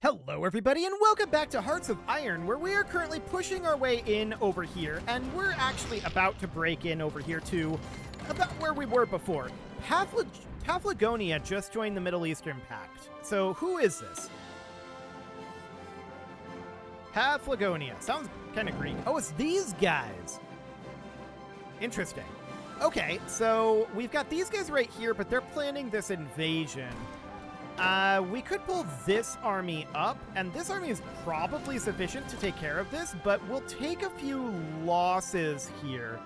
Hello everybody and welcome back to Hearts of Iron, where we are currently pushing our way in over here, and we're actually about to break in over here to about where we were before. Paphlagonia just joined the Middle Eastern Pact. So who is this? Paphlagonia. Sounds kind of Greek. Oh, it's these guys. Interesting. Okay, so we've got these guys right here, but they're planning this invasion. We could pull this army up, and this army is probably sufficient to take care of this, but we'll take a few losses here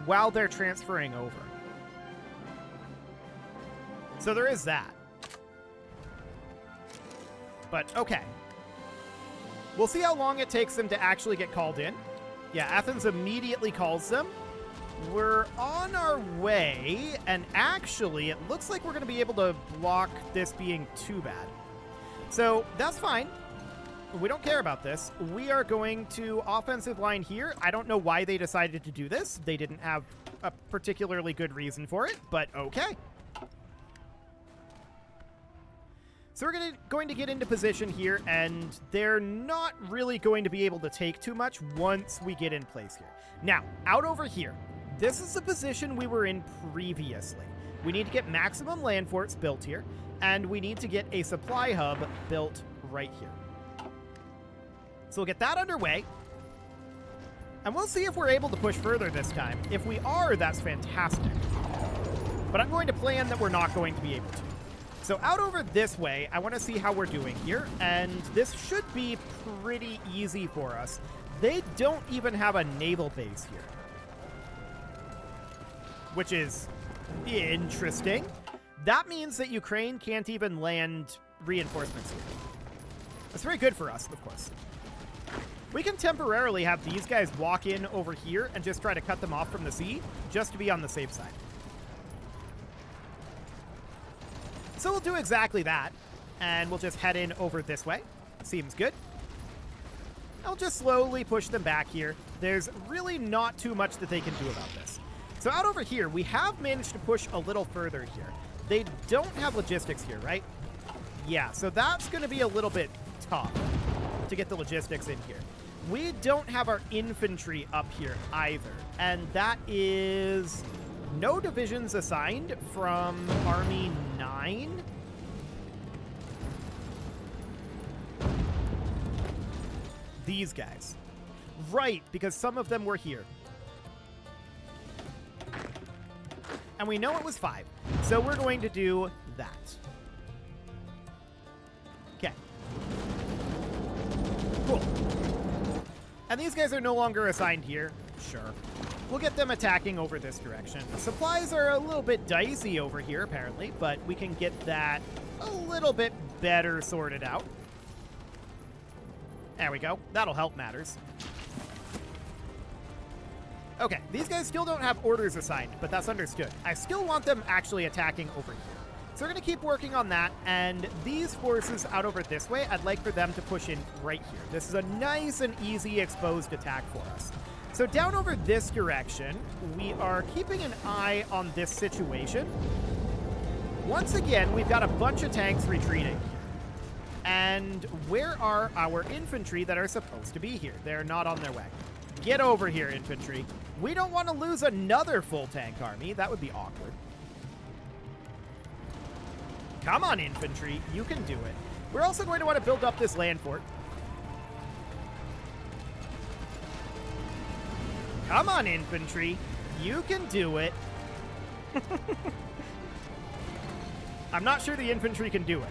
while they're transferring over. So there is that. But, okay. We'll see how long it takes them to actually get called in. Yeah, Athens immediately calls them. We're on our way, and actually, it looks like we're going to be able to block this being too bad. So, that's fine. We don't care about this. We are going to offensive line here. I don't know why they decided to do this. They didn't have a particularly good reason for it, but okay. So we're going to get into position here, and they're not really going to be able to take too much once we get in place here. Now, out over here. This is the position we were in previously. We need to get maximum land forts built here, and we need to get a supply hub built right here. So we'll get that underway, and we'll see if we're able to push further this time. If we are, that's fantastic. But I'm going to plan that we're not going to be able to. So out over this way, I want to see how we're doing here, and this should be pretty easy for us. They don't even have a naval base here, which is interesting. That means that Ukraine can't even land reinforcements here. That's very good for us, of course. We can temporarily have these guys walk in over here and just try to cut them off from the sea, just to be on the safe side. So we'll do exactly that, and we'll just head in over this way. Seems good. I'll just slowly push them back here. There's really not too much that they can do about this. So out over here, we have managed to push a little further here. They don't have logistics here, right? Yeah, so that's going to be a little bit tough to get the logistics in here. We don't have our infantry up here either, and that is no divisions assigned from Army 9. These guys. Right, because some of them were here. And we know it was 5. So we're going to do that. Okay. Cool. And these guys are no longer assigned here. Sure. We'll get them attacking over this direction. Supplies are a little bit dicey over here, apparently, but we can get that a little bit better sorted out. There we go. That'll help matters. Okay, these guys still don't have orders assigned, but that's understood. I still want them actually attacking over here. So we're going to keep working on that, and these forces out over this way, I'd like for them to push in right here. This is a nice and easy exposed attack for us. So down over this direction, we are keeping an eye on this situation. Once again, we've got a bunch of tanks retreating. And where are our infantry that are supposed to be here? They're not on their way. Get over here, infantry. We don't want to lose another full tank army. That would be awkward. Come on, infantry. You can do it. We're also going to want to build up this land fort. Come on, infantry. You can do it. I'm not sure the infantry can do it.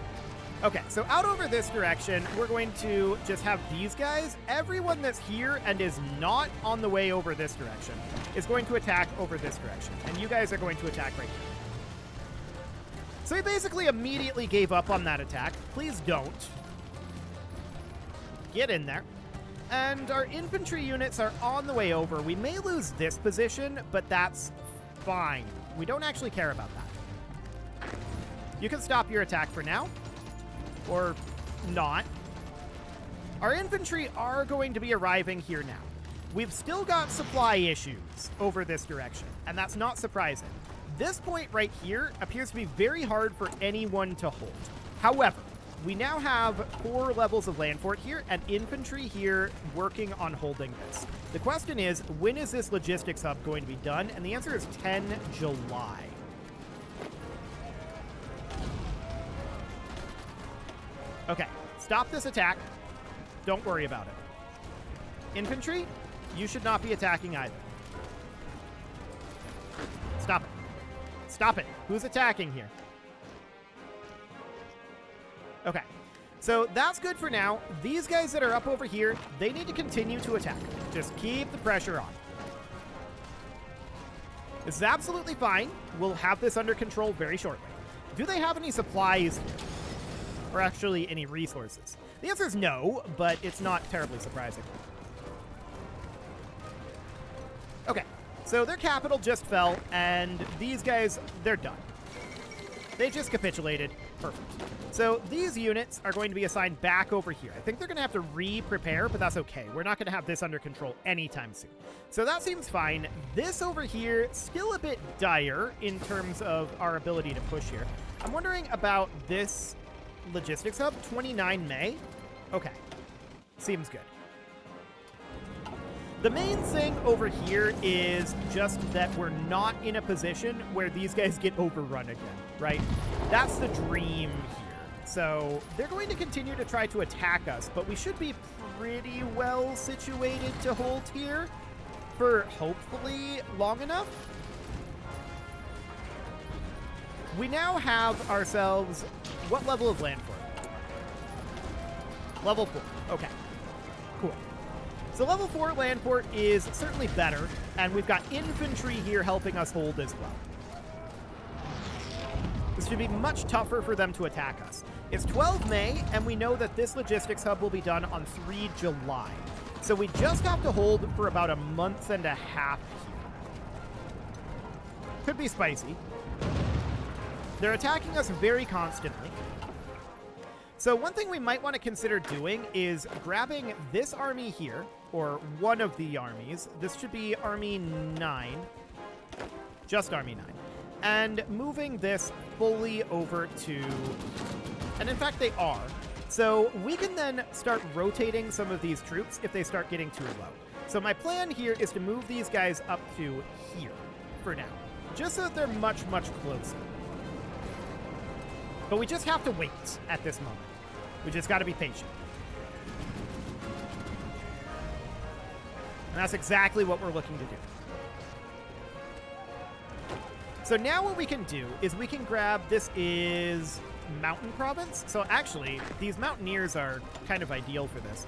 Okay, so out over this direction, we're going to just have these guys. Everyone that's here and is not on the way over this direction is going to attack over this direction. And you guys are going to attack right here. So he basically immediately gave up on that attack. Please don't. Get in there. And our infantry units are on the way over. We may lose this position, but that's fine. We don't actually care about that. You can stop your attack for now. Or not. Our infantry are going to be arriving here now. We've still got supply issues over this direction, and that's not surprising. This point right here appears to be very hard for anyone to hold. However, we now have 4 levels of land fort here and infantry here working on holding this. The question is, when is this logistics hub going to be done? And the answer is 10 July. Okay, stop this attack. Don't worry about it. Infantry, you should not be attacking either. Stop it. Stop it. Who's attacking here? Okay, so that's good for now. These guys that are up over here, they need to continue to attack. Just keep the pressure on. This is absolutely fine. We'll have this under control very shortly. Do they have any supplies here? Or actually any resources? The answer is no, but it's not terribly surprising. Okay, so their capital just fell, and these guys, they're done. They just capitulated. Perfect. So these units are going to be assigned back over here. I think they're going to have to re-prepare, but that's okay. We're not going to have this under control anytime soon. So that seems fine. This over here, still a bit dire in terms of our ability to push here. I'm wondering about this logistics hub, 29 May. Okay, seems good. The main thing over here is just that we're not in a position where these guys get overrun again, right? That's the dream here. So they're going to continue to try to attack us, but we should be pretty well situated to hold here for hopefully long enough. We now have ourselves, what level of land fort? Level 4. Okay, cool. So level 4 land fort is certainly better, and we've got infantry here helping us hold as well. This should be much tougher for them to attack us. It's 12 May, and we know that this logistics hub will be done on 3 July. So we just have to hold for about a month and a half here. Could be spicy. They're attacking us very constantly. So one thing we might want to consider doing is grabbing this army here, or one of the armies. This should be Army 9. Just Army 9. And moving this fully over to... And in fact, they are. So we can then start rotating some of these troops if they start getting too low. So my plan here is to move these guys up to here for now, just so that they're much, much closer. But we just have to wait at this moment. We just got to be patient. And that's exactly what we're looking to do. So now what we can do is we can grab, this is Mountain Province. So actually, these Mountaineers are kind of ideal for this.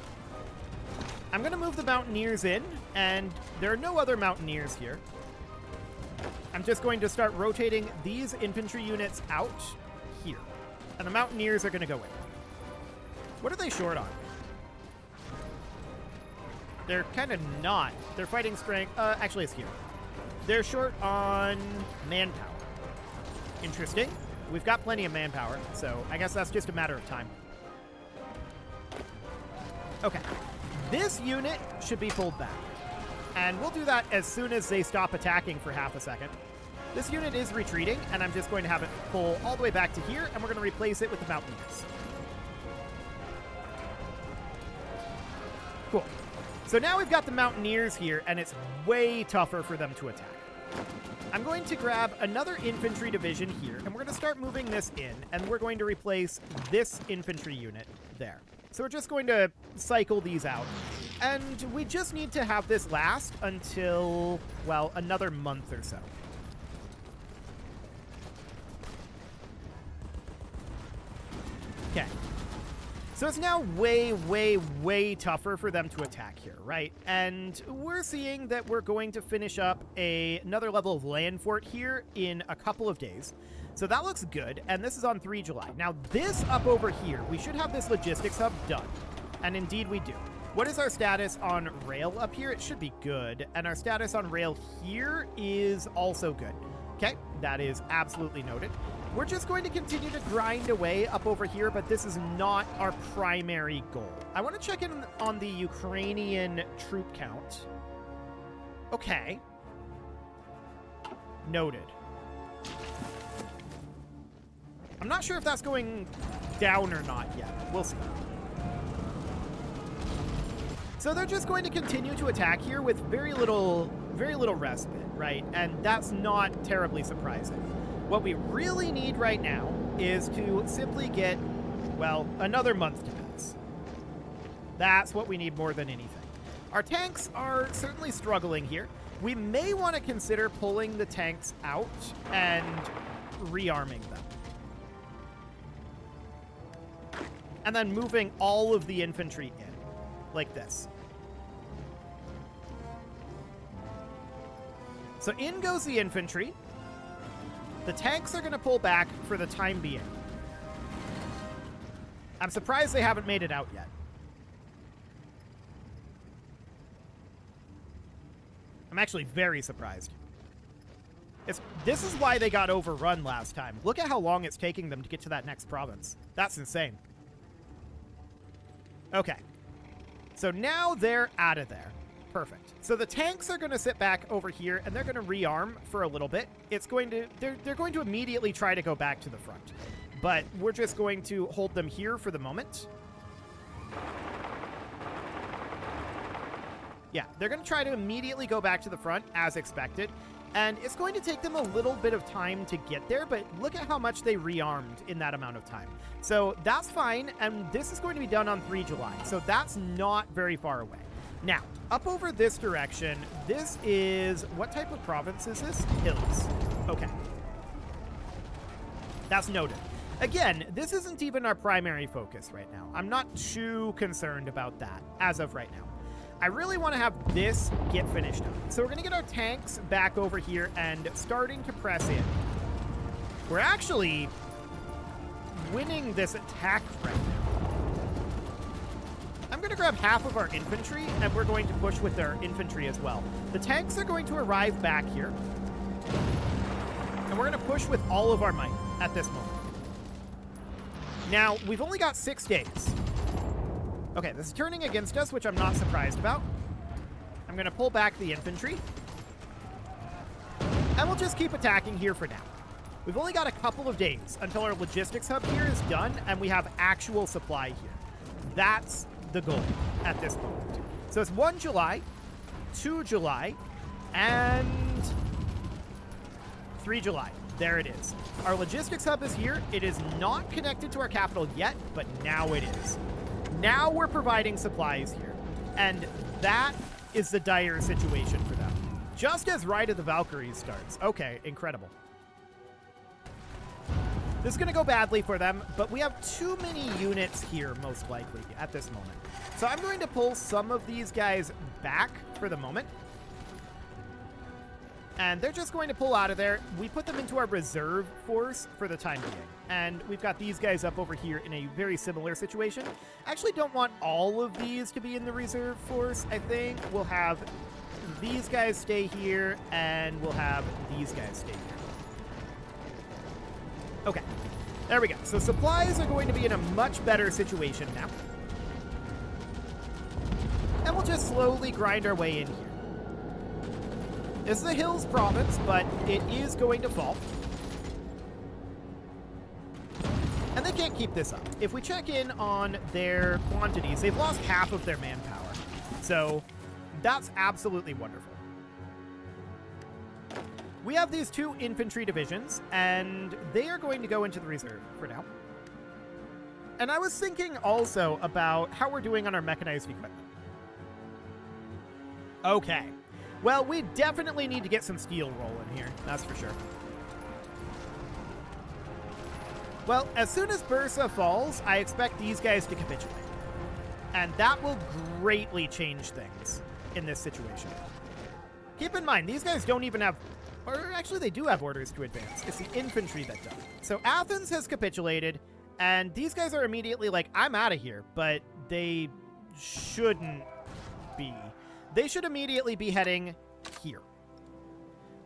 I'm going to move the Mountaineers in, and there are no other Mountaineers here. I'm just going to start rotating these infantry units out here. And the Mountaineers are going to go in. What are they short on? They're kind of not. They're fighting strength. Actually, it's here. They're short on manpower. Interesting. We've got plenty of manpower, so I guess that's just a matter of time. Okay. This unit should be pulled back. And we'll do that as soon as they stop attacking for half a second. This unit is retreating, and I'm just going to have it pull all the way back to here, and we're going to replace it with the Mountaineers. Cool. So now we've got the Mountaineers here, and it's way tougher for them to attack. I'm going to grab another infantry division here, and we're going to start moving this in, and we're going to replace this infantry unit there. So we're just going to cycle these out. And we just need to have this last until, well, another month or so. Okay. So it's now way, way, way tougher for them to attack here, right? And we're seeing that we're going to finish up another level of land fort here in a couple of days. So that looks good, and this is on 3 July. Now, this up over here, we should have this logistics hub done. And indeed we do. What is our status on rail up here? It should be good. And our status on rail here is also good. Okay, that is absolutely noted. We're just going to continue to grind away up over here, but this is not our primary goal. I want to check in on the Ukrainian troop count. Okay. Noted. I'm not sure if that's going down or not yet. We'll see. So they're just going to continue to attack here with very little respite, right? And that's not terribly surprising. What we really need right now is to simply get, well, another month to pass. That's what we need more than anything. Our tanks are certainly struggling here. We may want to consider pulling the tanks out and rearming them. And then moving all of the infantry in, like this. So in goes the infantry. The tanks are going to pull back for the time being. I'm surprised they haven't made it out yet. I'm actually very surprised. This is why they got overrun last time. Look at how long it's taking them to get to that next province. That's insane. Okay. So now they're out of there. Perfect. So the tanks are going to sit back over here, and they're going to rearm for a little bit. They're going to immediately try to go back to the front. But we're just going to hold them here for the moment. Yeah, they're going to try to immediately go back to the front, as expected. And it's going to take them a little bit of time to get there, but look at how much they rearmed in that amount of time. So that's fine, and this is going to be done on 3 July, so that's not very far away. Now, up over this direction, this is... what type of province is this? Hills. Okay. That's noted. Again, this isn't even our primary focus right now. I'm not too concerned about that as of right now. I really want to have this get finished up. So we're going to get our tanks back over here and starting to press in. We're actually winning this attack right now. I'm going to grab half of our infantry, and we're going to push with our infantry as well. The tanks are going to arrive back here. And we're going to push with all of our might at this moment. Now, we've only got 6 days. Okay, this is turning against us, which I'm not surprised about. I'm going to pull back the infantry. And we'll just keep attacking here for now. We've only got a couple of days until our logistics hub here is done and we have actual supply here. That's the goal at this moment. So it's 1 July, 2 July, and 3 July. There it is. Our logistics hub is here. It is not connected to our capital yet, but now it is. Now we're providing supplies here. And that is the dire situation for them. Just as Ride of the Valkyries starts. Okay, incredible. This is going to go badly for them, but we have too many units here, most likely, at this moment. So I'm going to pull some of these guys back for the moment. And they're just going to pull out of there. We put them into our reserve force for the time being. And we've got these guys up over here in a very similar situation. I actually don't want all of these to be in the reserve force. I think we'll have these guys stay here, and we'll have these guys stay here. Okay, there we go. So supplies are going to be in a much better situation now. And we'll just slowly grind our way in here. This is the Hills province, but it is going to fall. And they can't keep this up. If we check in on their quantities, they've lost half of their manpower. So that's absolutely wonderful. We have these 2 infantry divisions, and they are going to go into the reserve for now. And I was thinking also about how we're doing on our mechanized equipment. Okay. Well, we definitely need to get some steel rolling here, that's for sure. Well, as soon as Bursa falls, I expect these guys to capitulate. And that will greatly change things in this situation. Keep in mind, these guys don't even have... or actually, they do have orders to advance. It's the infantry that does. So Athens has capitulated, and these guys are immediately like, I'm out of here, but they shouldn't be. They should immediately be heading here.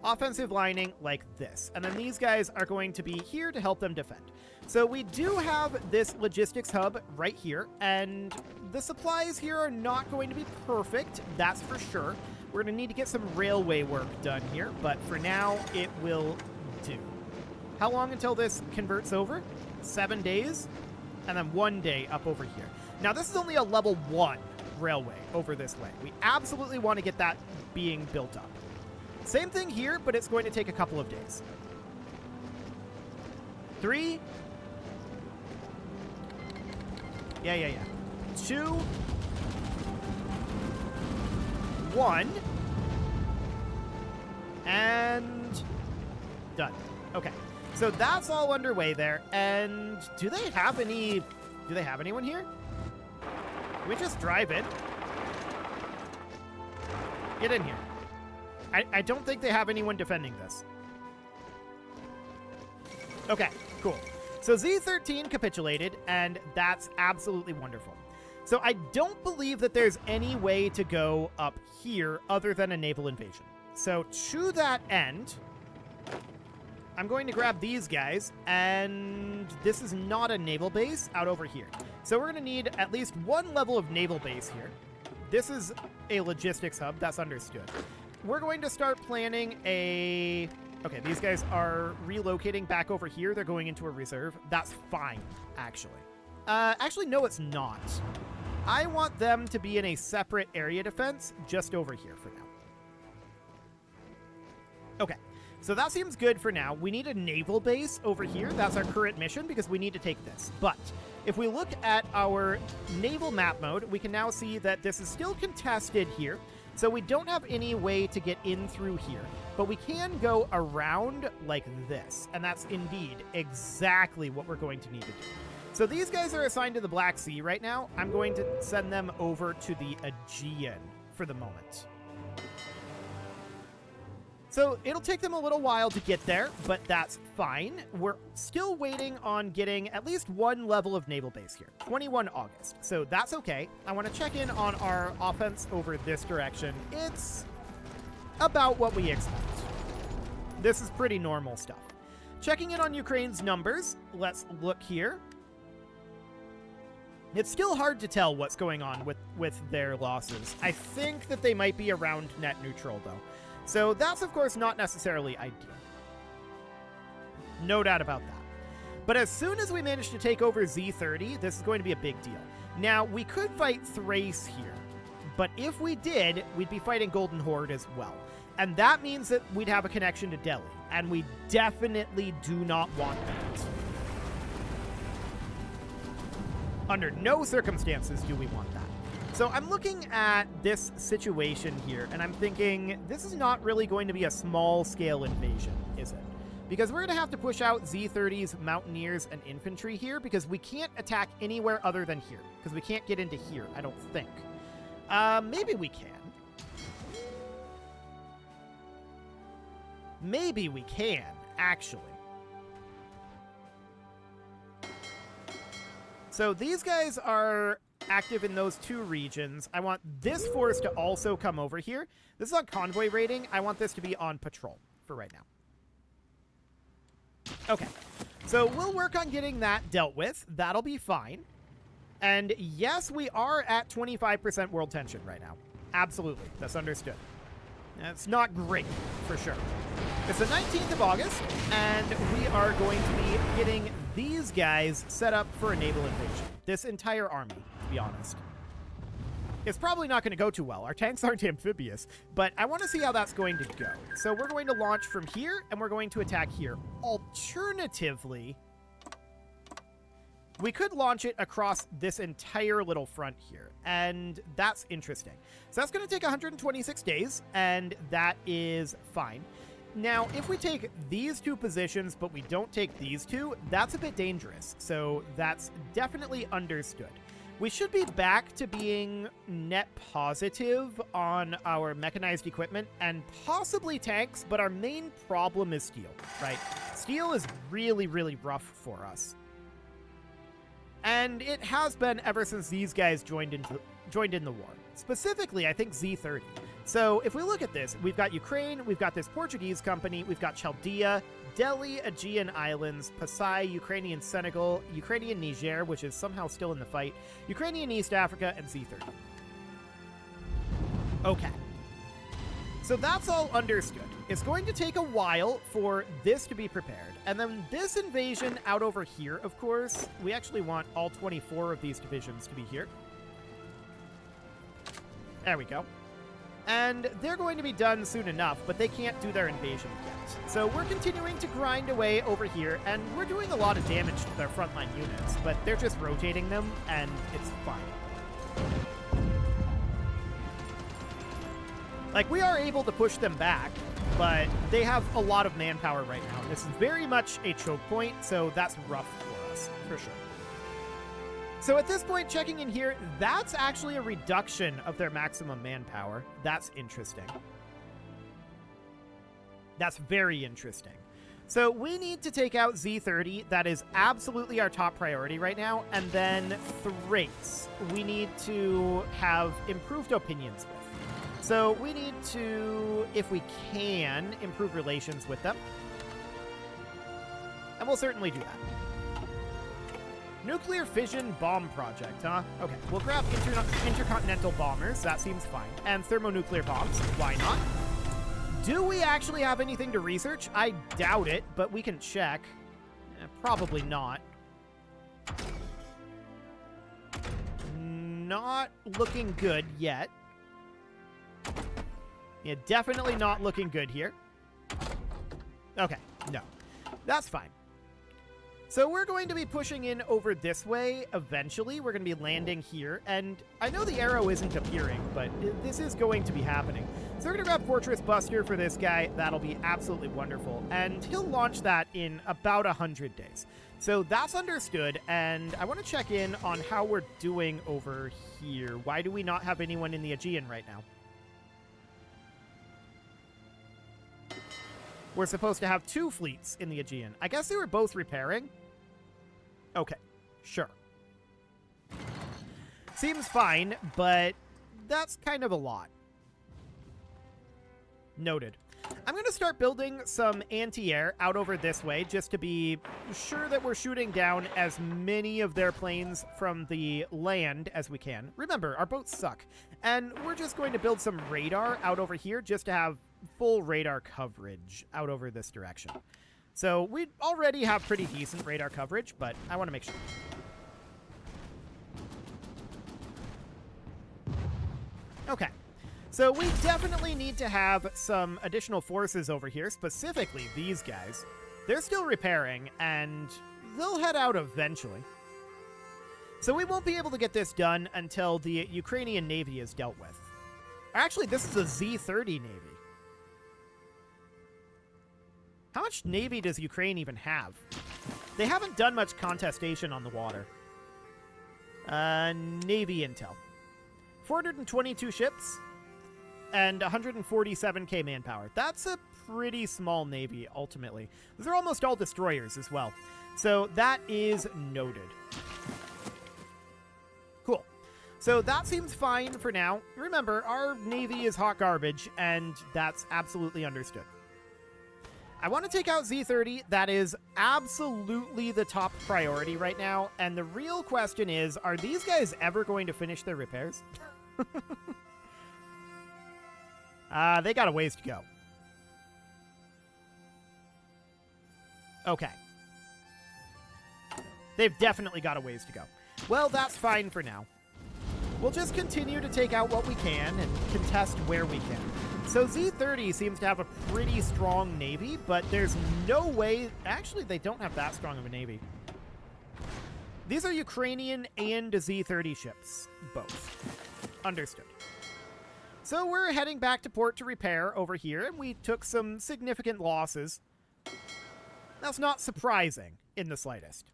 Offensive lining like this. And then these guys are going to be here to help them defend. So we do have this logistics hub right here, and the supplies here are not going to be perfect, that's for sure. We're going to need to get some railway work done here, but for now, it will do. How long until this converts over? 7 days? And then 1 day up over here. Now, this is only a level 1 railway over this way. We absolutely want to get that being built up. Same thing here, but it's going to take a couple of days. 3. Yeah. 2. 1. And done. Okay. So that's all underway there. And do they have anyone here? Can we just drive in? Get in here. I don't think they have anyone defending this. Okay, cool. So Z13 capitulated, and that's absolutely wonderful. So I don't believe that there's any way to go up here other than a naval invasion. So to that end, I'm going to grab these guys, and this is not a naval base out over here. So we're going to need at least one level of naval base here. This is a logistics hub, that's understood. We're going to start planning a... Okay, these guys are relocating back over here. They're going into a reserve. That's fine, actually. Actually, no, it's not. I want them to be in a separate area defense just over here for now. Okay, so that seems good for now. We need a naval base over here. That's our current mission because we need to take this. But if we look at our naval map mode, we can now see that this is still contested here. So we don't have any way to get in through here, but we can go around like this. And that's indeed exactly what we're going to need to do. So these guys are assigned to the Black Sea right now. I'm going to send them over to the Aegean for the moment. So it'll take them a little while to get there, but that's fine. We're still waiting on getting at least one level of naval base here, 21 August. So that's okay. I want to check in on our offense over this direction. It's about what we expect. This is pretty normal stuff. Checking in on Ukraine's numbers. Let's look here. It's still hard to tell what's going on with their losses. I think that they might be around net neutral, though. So that's, of course, not necessarily ideal. No doubt about that. But as soon as we manage to take over Z30, this is going to be a big deal. Now, we could fight Thrace here, but if we did, we'd be fighting Golden Horde as well. And that means that we'd have a connection to Delhi, and we definitely do not want that. Under no circumstances do we want that. So I'm looking at this situation here, and I'm thinking, this is not really going to be a small-scale invasion, is it? Because we're going to have to push out Z30's Mountaineers and Infantry here, because we can't attack anywhere other than here, because we can't get into here, I don't think. Maybe we can. Maybe we can, actually. So these guys are active in those two regions. I want this force to also come over here. This is on convoy raiding. I want this to be on patrol for right now. Okay, so we'll work on getting that dealt with. That'll be fine. And yes, we are at 25% world tension right now. Absolutely, that's understood. It's not great, for sure. It's the 19th of August, and we are going to be getting these guys set up for a naval invasion. This entire army, to be honest. It's probably not going to go too well. Our tanks aren't amphibious, but I want to see how that's going to go. So we're going to launch from here, and we're going to attack here. Alternatively, we could launch it across this entire little front here, and that's interesting. So that's going to take 126 days, and that is fine. Now, if we take these two positions, but we don't take these two, that's a bit dangerous. So that's definitely understood. We should be back to being net positive on our mechanized equipment and possibly tanks, but our main problem is steel, right? Steel is really, really rough for us. And it has been ever since these guys joined in the war. Specifically, I think Z30. So if we look at this, we've got Ukraine, we've got this Portuguese company, we've got Chaldea, Delhi, Aegean Islands, Pasai, Ukrainian Senegal, Ukrainian Niger, which is somehow still in the fight, Ukrainian East Africa, and Z30. Okay. So that's all understood. It's going to take a while for this to be prepared. And then this invasion out over here, of course, we actually want all 24 of these divisions to be here. There we go. And they're going to be done soon enough, but they can't do their invasion yet. So we're continuing to grind away over here, and we're doing a lot of damage to their frontline units, but they're just rotating them, and it's fine. Like, we are able to push them back, but they have a lot of manpower right now. This is very much a choke point, so that's rough for us, for sure. So at this point, checking in here, that's actually a reduction of their maximum manpower. That's interesting. That's very interesting. So we need to take out Z30. That is absolutely our top priority right now. And then Thrace, we need to have improved opinions with. So we need to, if we can, improve relations with them. And we'll certainly do that. Nuclear fission bomb project, huh? Okay, we'll grab intercontinental bombers. That seems fine. And thermonuclear bombs. Why not? Do we actually have anything to research? I doubt it, but we can check. Probably not. Not looking good yet. Yeah, definitely not looking good here. Okay, no. That's fine. So we're going to be pushing in over this way eventually. We're going to be landing here. And I know the arrow isn't appearing, but this is going to be happening. So we're going to grab Fortress Buster for this guy. That'll be absolutely wonderful. And he'll launch that in about 100 days. So that's understood. And I want to check in on how we're doing over here. Why do we not have anyone in the Aegean right now? We're supposed to have 2 fleets in the Aegean. I guess they were both repairing. Okay, sure. Seems fine, but that's kind of a lot. Noted. I'm going to start building some anti-air out over this way just to be sure that we're shooting down as many of their planes from the land as we can. Remember, our boats suck. And we're just going to build some radar out over here just to have full radar coverage out over this direction. So we already have pretty decent radar coverage, but I want to make sure. Okay. So we definitely need to have some additional forces over here, specifically these guys. They're still repairing, and they'll head out eventually. So we won't be able to get this done until the Ukrainian Navy is dealt with. Actually, this is a Z-30 Navy. How much Navy does Ukraine even have? They haven't done much contestation on the water. Navy intel. 422 ships and 147k manpower. That's a pretty small Navy, ultimately. Those are almost all destroyers as well. So that is noted. Cool. So that seems fine for now. Remember, our Navy is hot garbage, and that's absolutely understood. I want to take out Z30. That is absolutely the top priority right now. And the real question is, are these guys ever going to finish their repairs? They got a ways to go. Okay. They've definitely got a ways to go. Well, that's fine for now. We'll just continue to take out what we can and contest where we can. So Z30 seems to have a pretty strong navy, but there's no way... Actually, they don't have that strong of a navy. These are Ukrainian and Z30 ships, both. Understood. So we're heading back to port to repair over here, and we took some significant losses. That's not surprising in the slightest.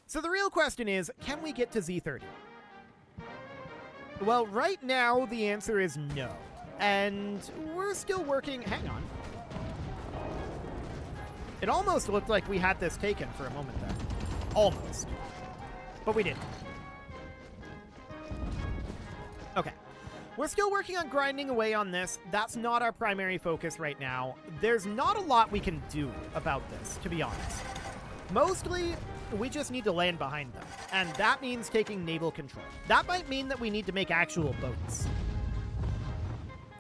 So the real question is, can we get to Z30? Well, right now, the answer is no. And we're still working... Hang on. It almost looked like we had this taken for a moment there. Almost. But we didn't. Okay. We're still working on grinding away on this. That's not our primary focus right now. There's not a lot we can do about this, to be honest. Mostly, we just need to land behind them. And that means taking naval control. That might mean that we need to make actual boats.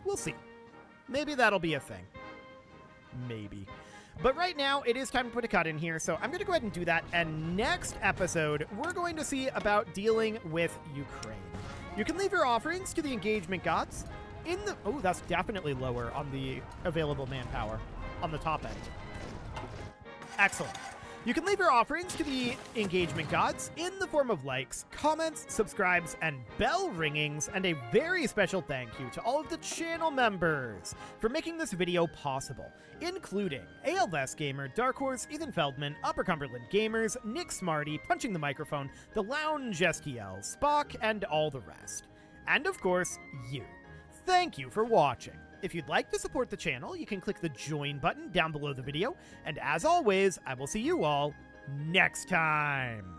We'll see. Maybe that'll be a thing. Maybe. But right now, it is time to put a cut in here, so I'm going to go ahead and do that. And next episode, we're going to see about dealing with Ukraine. You can leave your offerings to the engagement gods in the... Oh, that's definitely lower on the available manpower on the top end. Excellent. You can leave your offerings to the engagement gods in the form of likes, comments, subscribes, and bell ringings, and a very special thank you to all of the channel members for making this video possible, including ALVS Gamer, Dark Horse, Ethan Feldman, Upper Cumberland Gamers, Nick Smarty, Punching the Microphone, The Lounge STL, Spock, and all the rest. And of course, you. Thank you for watching. If you'd like to support the channel, you can click the join button down below the video, and as always, I will see you all next time.